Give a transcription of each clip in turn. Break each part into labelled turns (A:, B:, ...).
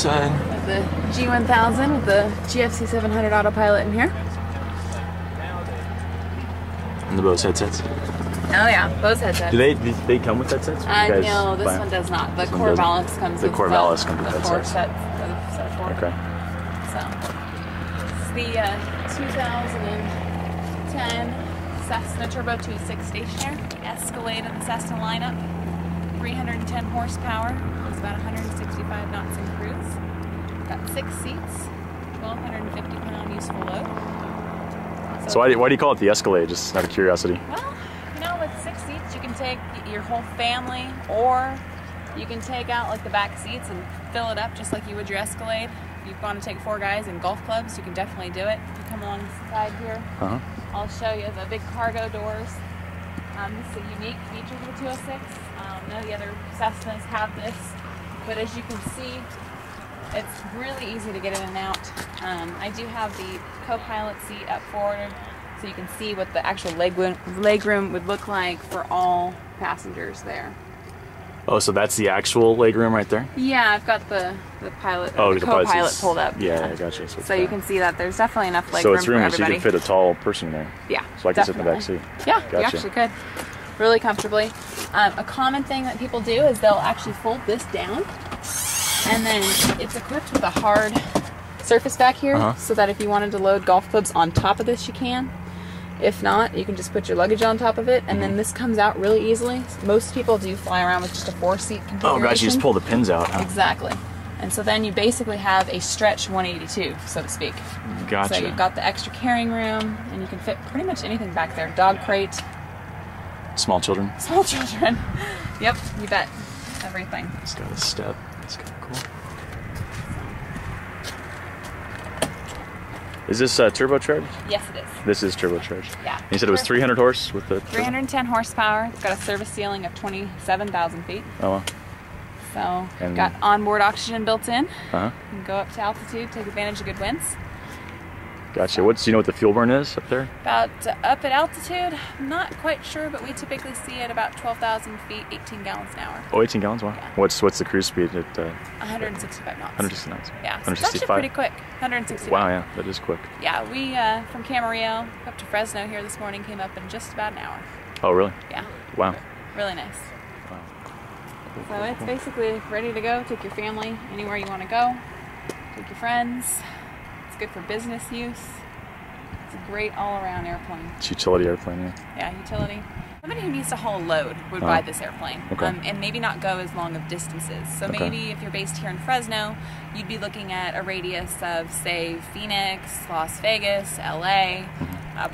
A: side.
B: The G1000 with the GFC 700 autopilot in here.
A: And the Bose headsets.
B: Oh yeah, Bose headsets.
A: Do they come with headsets?
B: No, this one does not. The Corvallis comes with
A: the
B: headsets.
A: four
B: sets of set four.
A: Okay.
B: So, it's the 2010 Cessna Turbo 2.6 stationary Escalade in the Cessna lineup. 310 horsepower. It's about 165 knots in cruise. Got 6 seats. 1,250 pound useful load.
A: So why do you call it the Escalade? Just out of curiosity.
B: Well, you know, with 6 seats, you can take your whole family, or you can take out like the back seats and fill it up just like you would your Escalade. If you want to take 4 guys in golf clubs, you can definitely do it. If you come along the side here, I'll show you the big cargo doors. This is a unique feature of the 206. None of the other Cessnas have this, but as you can see, it's really easy to get in and out. I do have the co-pilot seat up forward, so you can see what the actual legroom would look like for all passengers there.
A: Oh, so that's the actual legroom right there?
B: Yeah, I've got the pilot,
A: the
B: co-pilot pulled up.
A: Yeah, I gotcha.
B: So you can see that there's definitely enough legroom
A: so it's room
B: for everybody.
A: So you can fit a tall person there.
B: Yeah,
A: so I can sit in the back seat.
B: Yeah, you actually could. Really comfortably. A common thing that people do is they'll actually fold this down, and then it's equipped with a hard surface back here, so that if you wanted to load golf clubs on top of this, you can. If not, you can just put your luggage on top of it, and then this comes out really easily. Most people do fly around with just a 4-seat configuration.
A: Oh gosh, you just pull the pins out, huh?
B: Exactly. And so then you basically have a stretch 182, so to speak.
A: Gotcha.
B: So you've got the extra carrying room, and you can fit pretty much anything back there. Dog crate.
A: Small children.
B: Small children. Yep, you bet. Everything.
A: It's got a step. That's kind of cool. Is this turbocharged?
B: Yes, it is.
A: This is turbocharged.
B: Yeah.
A: And you said it was 300 horse with the
B: 310 horsepower. It's got a service ceiling of 27,000 feet.
A: Oh wow.
B: So got onboard oxygen built in.
A: You
B: can go up to altitude, take advantage of good winds.
A: Gotcha. Do you know what the fuel burn is up there?
B: About up at altitude, I'm not quite sure, but we typically see at about 12,000 feet, 18 gallons an hour.
A: Oh, 18 gallons? Wow.
B: Yeah.
A: What's the cruise speed at?
B: 165 knots.
A: 160 knots.
B: Yeah, so
A: 165.
B: it's actually pretty quick. 165.
A: Wow, yeah, that is quick.
B: Yeah, we from Camarillo up to Fresno here this morning came up in just about an hour.
A: Oh, really?
B: Yeah.
A: Wow.
B: Really nice.
A: Wow. Cool,
B: so it's basically ready to go. Take your family anywhere you want to go. Take your friends. It's good for business use. It's a great all-around airplane.
A: It's a utility airplane, yeah.
B: Yeah, utility. Somebody who needs to haul a load would buy this airplane, and maybe not go as long of distances. So maybe if you're based here in Fresno, you'd be looking at a radius of, say, Phoenix, Las Vegas, LA,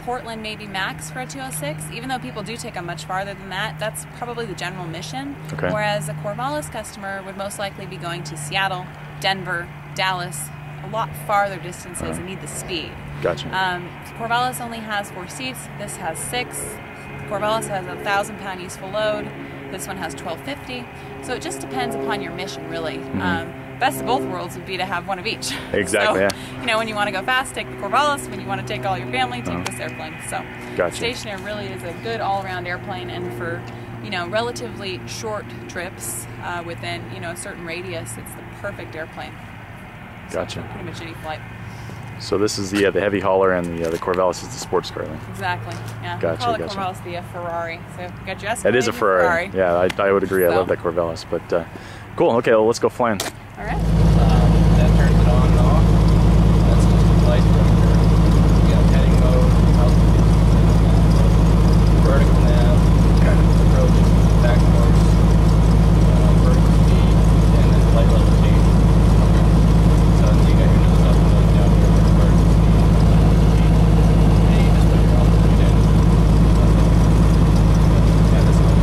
B: Portland maybe max for a 206. Even though people do take them much farther than that, that's probably the general mission. Whereas a Corvallis customer would most likely be going to Seattle, Denver, Dallas, a lot farther distances and need the speed.
A: Gotcha.
B: Corvallis only has 4 seats. This has 6. Corvallis has a 1,000-pound useful load. This one has 1,250. So it just depends upon your mission, really. Best of both worlds would be to have one of each.
A: Exactly.
B: So, you know, when you want to go fast, take the Corvallis. When you want to take all your family, take this airplane. So, stationary really is a good all-around airplane, and for relatively short trips within a certain radius, it's the perfect airplane.
A: Gotcha.
B: So pretty much any flight.
A: So this is the heavy hauler, and the Corvallis is the sports car then.
B: Exactly. Yeah.
A: Gotcha.
B: We call the Corvallis the Ferrari. So you got your Escalade.
A: It is a Ferrari. Yeah, I would agree. I love that Corvallis. But cool. Okay, well, let's go flying.
B: All right.
C: That turns it on and off. That's just the flight director. You got heading mode, altitude, vertical nav, approach, back course, vertical speed, and then flight level change. So you got your nose up and nose down here for vertical speed, and you just put your altitude in. Yeah, this one.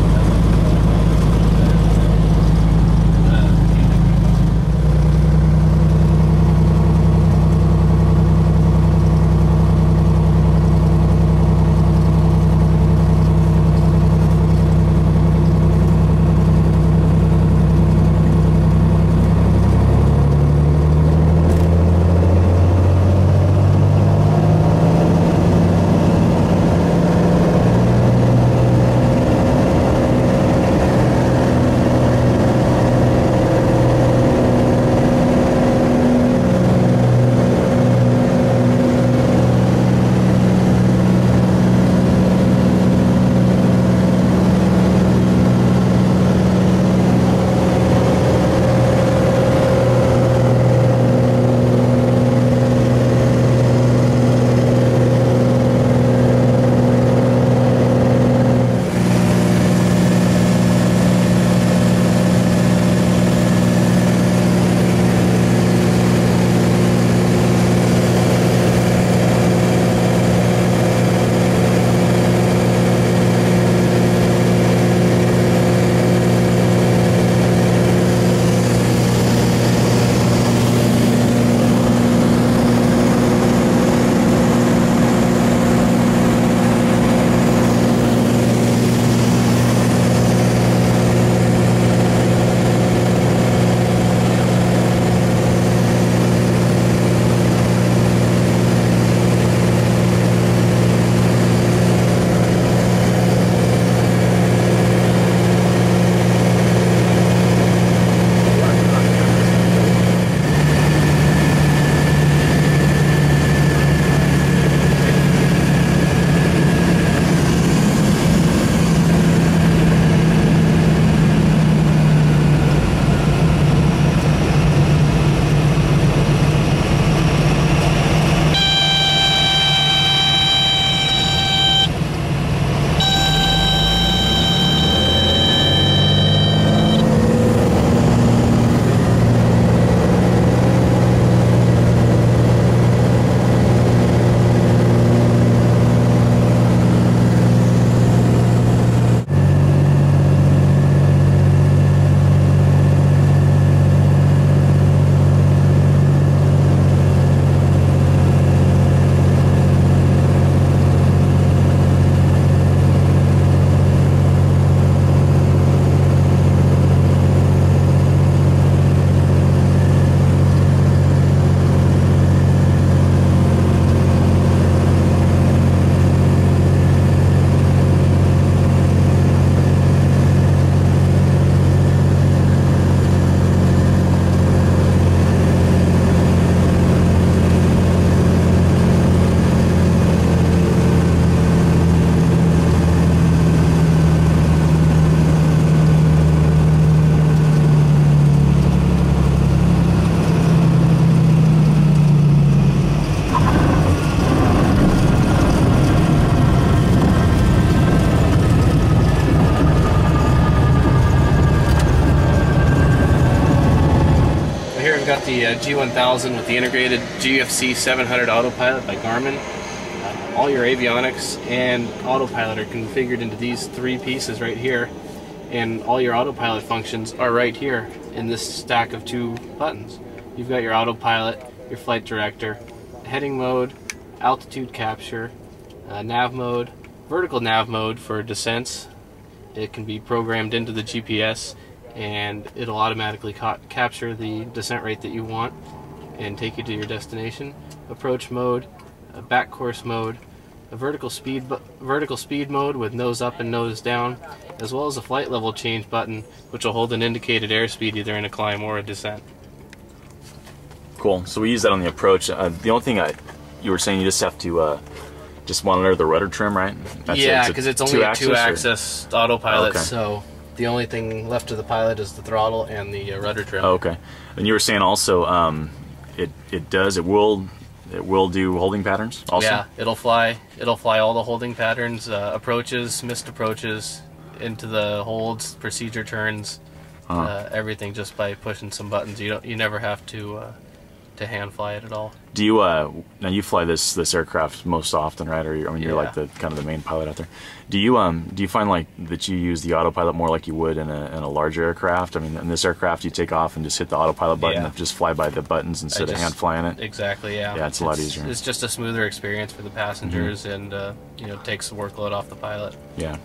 C: the G1000 with the integrated GFC 700 autopilot by Garmin. All your avionics and autopilot are configured into these three pieces right here, and all your autopilot functions are right here in this stack of two buttons. You've got your autopilot, your flight director, heading mode, altitude capture, nav mode, vertical nav mode for descents. It can be programmed into the GPS and it'll automatically capture the descent rate that you want and take you to your destination. Approach mode, back course mode, a vertical speed mode with nose up and nose down, as well as a flight level change button which will hold an indicated airspeed either in a climb or a descent.
A: Cool. So we use that on the approach. The only thing you were saying, you just have to just monitor the rudder trim, right?
C: Yeah, because it's only a
A: two-axis
C: autopilot,
A: okay.
C: So the only thing left to the pilot is the throttle and the rudder trim.
A: Oh, okay. And you were saying also it will do holding patterns also?
C: Yeah, it'll fly all the holding patterns, approaches, missed approaches, into the holds, procedure turns, everything just by pushing some buttons. You never have to hand fly it at all.
A: Do you now you fly this aircraft most often, right? Or you're like the kind of the main pilot out there. Do you find like that you use the autopilot more like you would in a larger aircraft? I mean, in this aircraft you take off and just hit the autopilot button and just fly by the buttons instead of hand flying it.
C: Exactly. Yeah.
A: Yeah, it's a lot easier.
C: It's just a smoother experience for the passengers, and takes the workload off the pilot.
A: Yeah.